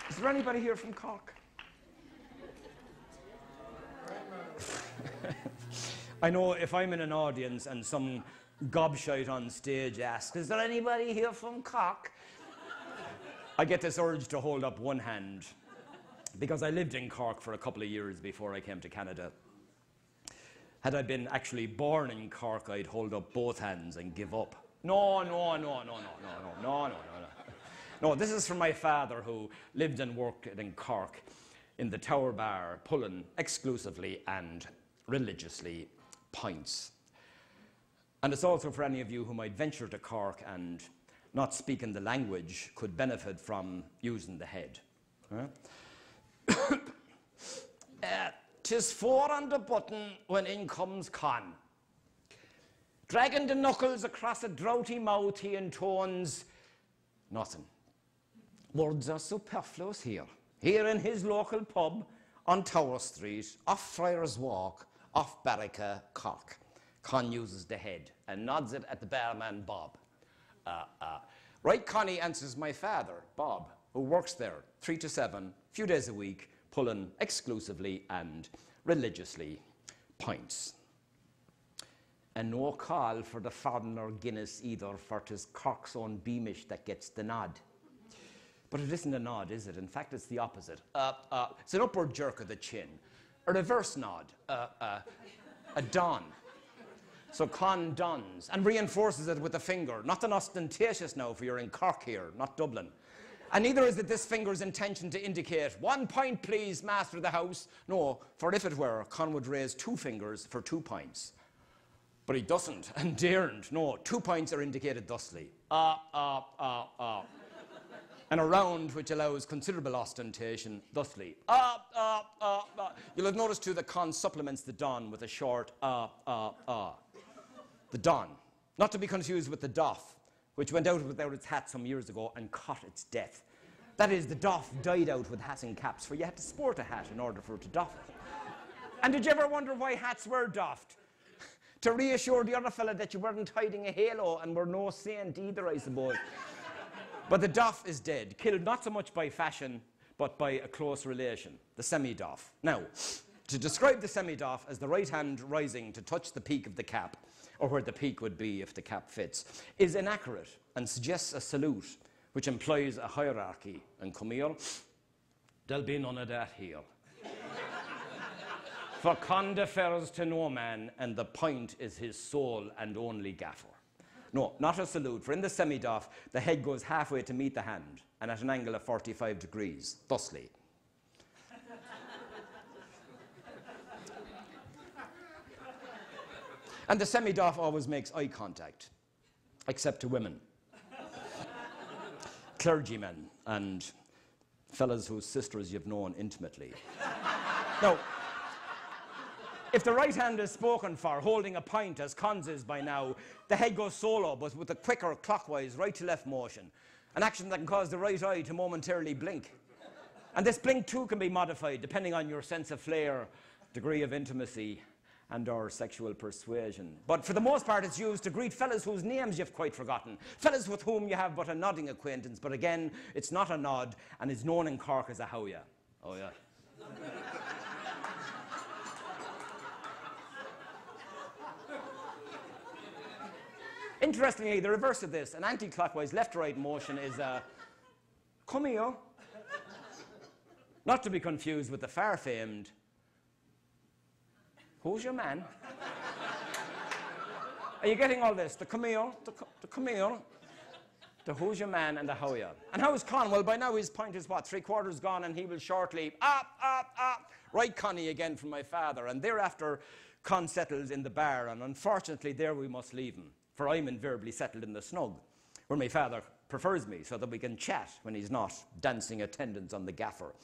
Is there anybody here from Cork? I know if I'm in an audience and some gobshite on stage asks, is there anybody here from Cork? I get this urge to hold up one hand because I lived in Cork for a couple of years before I came to Canada. Had I been actually born in Cork, I'd hold up both hands and give up. No. No, this is from my father who lived and worked in Cork in the Tower Bar, pulling exclusively and religiously pints. And it's also for any of you who might venture to Cork and not speaking the language could benefit from using the head. Huh? 'Tis 4 on the button when in comes Con. Dragging the knuckles across a droughty mouth, he intones nothing. Words are superfluous here. Here in his local pub on Tower Street, off Friars Walk, off Barraca, Cork. Con uses the head and nods it at the barman, Bob. Right, Connie, answers my father, Bob, who works there 3 to 7, few days a week, pulling exclusively and religiously pints. And no call for the foreigner Guinness either, for 'tis Cork's own Beamish that gets the nod. But it isn't a nod, is it? In fact, it's the opposite. It's an upward jerk of the chin, a reverse nod, a don. So Con dons and reinforces it with the finger. Nothing ostentatious now, for you're in Cork here, not Dublin. And neither is it this finger's intention to indicate 1 pint, please, master of the house. No, for if it were, Con would raise 2 fingers for 2 pints. But he doesn't and daren't. No, 2 pints are indicated thusly. And a round which allows considerable ostentation thusly. You'll have noticed too that Con supplements the don with a short The don, not to be confused with the doff, which went out without its hat some years ago and caught its death. That is, the doff died out with hats and caps, for you had to sport a hat in order for it to doff it. And did you ever wonder why hats were doffed? To reassure the other fella that you weren't hiding a halo and were no saint either, I suppose. But the doff is dead, killed not so much by fashion, but by a close relation, the semi-doff. Now, to describe the semi-doff as the right hand rising to touch the peak of the cap, or where the peak would be if the cap fits, is inaccurate and suggests a salute, which implies a hierarchy. And come here, there'll be none of that here. For Con defers to no man, and the pint is his sole and only gaffer. No, not a salute, for in the semi-doff, the head goes halfway to meet the hand, and at an angle of 45 degrees, thusly. And the semi-doff always makes eye contact, except to women. Clergymen and fellas whose sisters you've known intimately. Now, if the right hand is spoken for, holding a pint as Con's is by now, the head goes solo, but with a quicker clockwise right to left motion, an action that can cause the right eye to momentarily blink. And this blink too can be modified depending on your sense of flair, degree of intimacy, and or sexual persuasion. But for the most part, it's used to greet fellas whose names you've quite forgotten, fellas with whom you have but a nodding acquaintance, but again, it's not a nod, and is known in Cork as a how ya. Oh yeah. Interestingly, the reverse of this, an anti-clockwise left-to-right motion is a come here. Not to be confused with the far-famed who's your man? Are you getting all this? The come here, the come here, the who's your man, and the how ya. And how is Con? Well, by now his pint is what, 3/4 gone, and he will shortly right Connie again from my father. And thereafter, Con settles in the bar, and unfortunately there we must leave him, for I'm invariably settled in the snug, where my father prefers me, so that we can chat when he's not dancing attendance on the gaffer.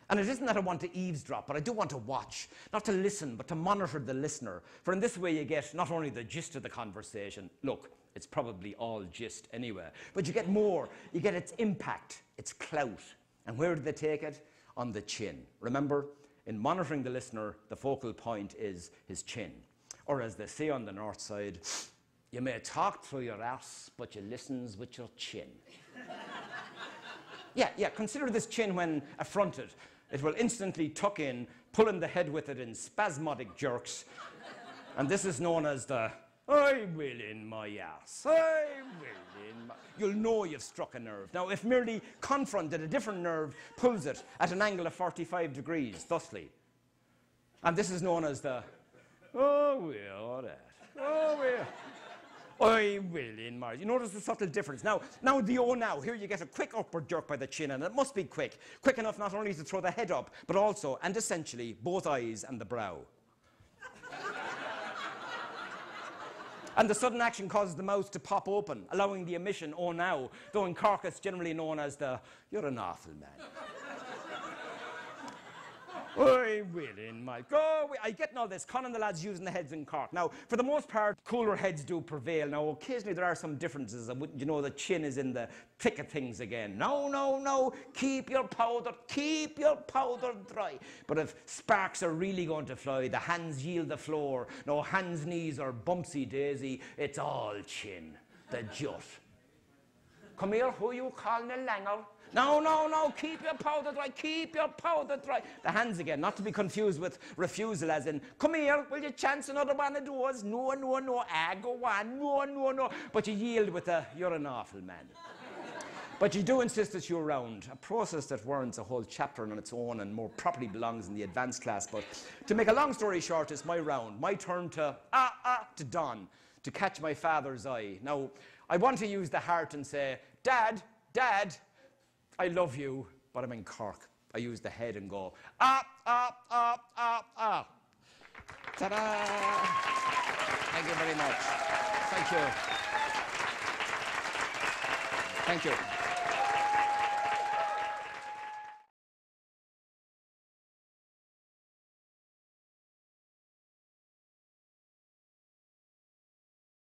And it isn't that I want to eavesdrop, but I do want to watch, not to listen, but to monitor the listener. For in this way you get not only the gist of the conversation, look, it's probably all gist anyway, but you get more. You get its impact, its clout. And where do they take it? On the chin. Remember, in monitoring the listener, the focal point is his chin. Or as they say on the north side, you may talk through your ass, but you listens with your chin. Yeah, consider this chin when affronted. It will instantly tuck in, pulling the head with it in spasmodic jerks. And this is known as the, I will in my ass, I will in my... You'll know you've struck a nerve. Now, if merely confronted, a different nerve pulls it at an angle of 45 degrees, thusly. And this is known as the, oh, well, that, oh, well. I will in Mars. You notice the subtle difference. Now the oh now. Here you get a quick upward jerk by the chin, and it must be quick. Quick enough not only to throw the head up, but also, and essentially, both eyes and the brow. And the sudden action causes the mouth to pop open, allowing the emission, oh now, though in Cork it's generally known as the, you're an awful man. I will in my... Go away. I get all this. Con and the lads using the heads in Cork. Now, for the most part, cooler heads do prevail. Now, occasionally there are some differences. And wouldn't you know the chin is in the thick of things again. No. Keep your powder dry. But if sparks are really going to fly, the hands yield the floor. No hands, knees, or bumpsy daisy. It's all chin. The jut. Come here, who you calling a langer? No, keep your powder dry, The hands again, not to be confused with refusal as in, come here, will you chance another one of those? No, go on, no. But you yield with a, you're an awful man. But you do insist that you're round, a process that warrants a whole chapter on its own and more properly belongs in the advanced class. But to make a long story short, it's my round, my turn to dawn, to catch my father's eye. Now, I want to use the heart and say, Dad, I love you, but I'm in Cork. I use the head and go, Ta-da! Thank you very much. Thank you.